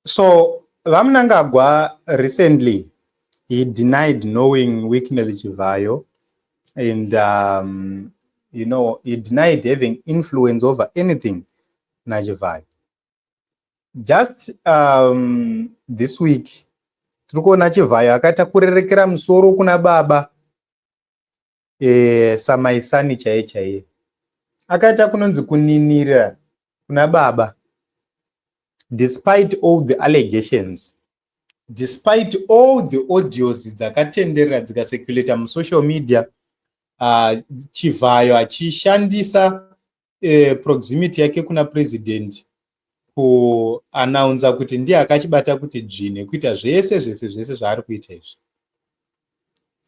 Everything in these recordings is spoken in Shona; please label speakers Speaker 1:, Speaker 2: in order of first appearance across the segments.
Speaker 1: So Vamnangagwa recently, he denied knowing Wicknell Chivayo, and he denied having influence over anything Nachivayo. Just this week, tirikuona Chivayo akaita kurerekera musoro kuna baba samaisani chaiye chaiye, akaita kunonzi kuninira kuna baba, despite all the allegations, despite all the audios dzakatenderera dzikaseculator musocial media, Chivayo achishandisa proximity yake kuna president kuannounce kuti ndiye akachibata kuti dzvine kuita zvese zvaari kuita izvi.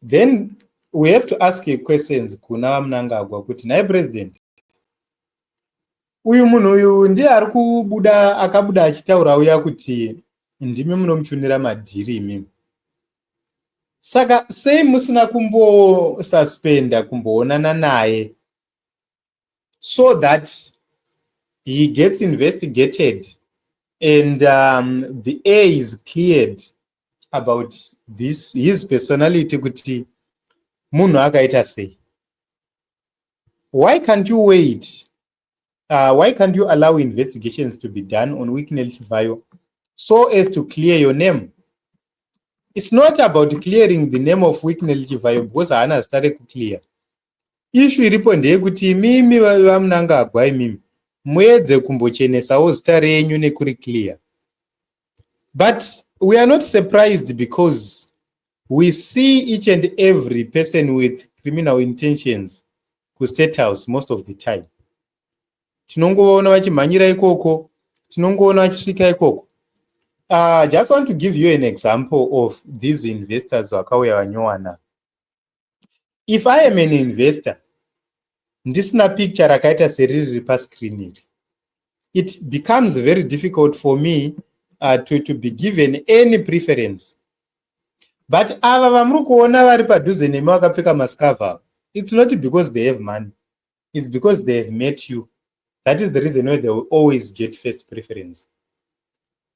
Speaker 1: Then we have to ask questions kuna Vamnangagwa kuti naye president, uyu munhu uyu ndiye akabuda achitaura uya kuti ndimi munomuchunira madhiri imimi. Saka sei musina kumbosuspenda kumboonana naye so that he gets investigated and the air is cleared about his personality kuti munhu akaita sei? Why can't you wait? Why can't you allow investigations to be done on Wicknell Chivayo so as to clear your name? It's not about clearing the name of Wicknell Chivayo because haana zita rekuclear. Issue iripo ndeyekuti imimi Vamnangagwa imimi muedze kumbochenesawo zita renyu nekuriclear. But we are not surprised because we see each and every person with criminal intentions ku State House most of the time. Tinongoona vachimhanyira ikoko, tinongoona vachisvika ikoko. Just want to give you an example of these investors vakauya vanyowana. If I am an investor, ndisina picture rakaita seriri pascreen iri, it becomes very difficult for me to be given any preference. But ava vamuri kuona vari padhuze nemi vakapfeka mascava, it's not because they have money, it's because they have met you. That is the reason why they will always get first preference.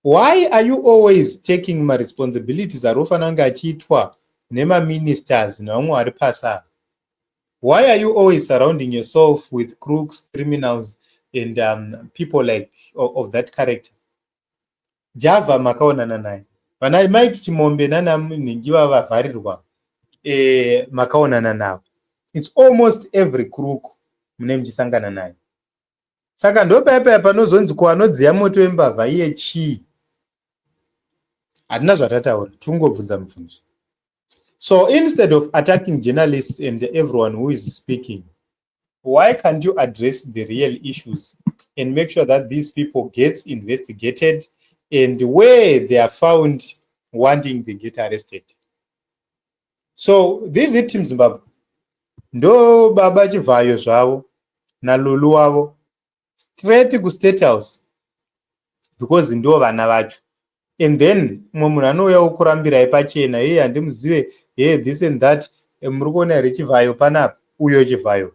Speaker 1: Why are you always taking my responsibilities arofananga achiitwa nema ministers nevamwe vari pasa? Why are you always surrounding yourself with crooks, criminals, and people like of that character? Java makaonana naye. Vana Mike Chimombe nana Ningiwa vavharirwa makaonana navo. It's almost every crook mune muchisangana naye. Saka ndopaya panozonzi kuanodziya moto wembavha iye chii? Hatina zvatataura, tungobvunza mubvunzo. So instead of attacking journalists and everyone who is speaking, why can't you address the real issues and make sure that these people get investigated and where they are found wanting, they get arrested? So these teams Zimbabwe, ndo baba Chivayo zvavo na Lulu wavo straight ku State House because ndo vana vacho. And then munhu anouya ukurambira ipachena, handimuzive, this and that, muri kuona here Chivayo panapa, uyo Chivayo.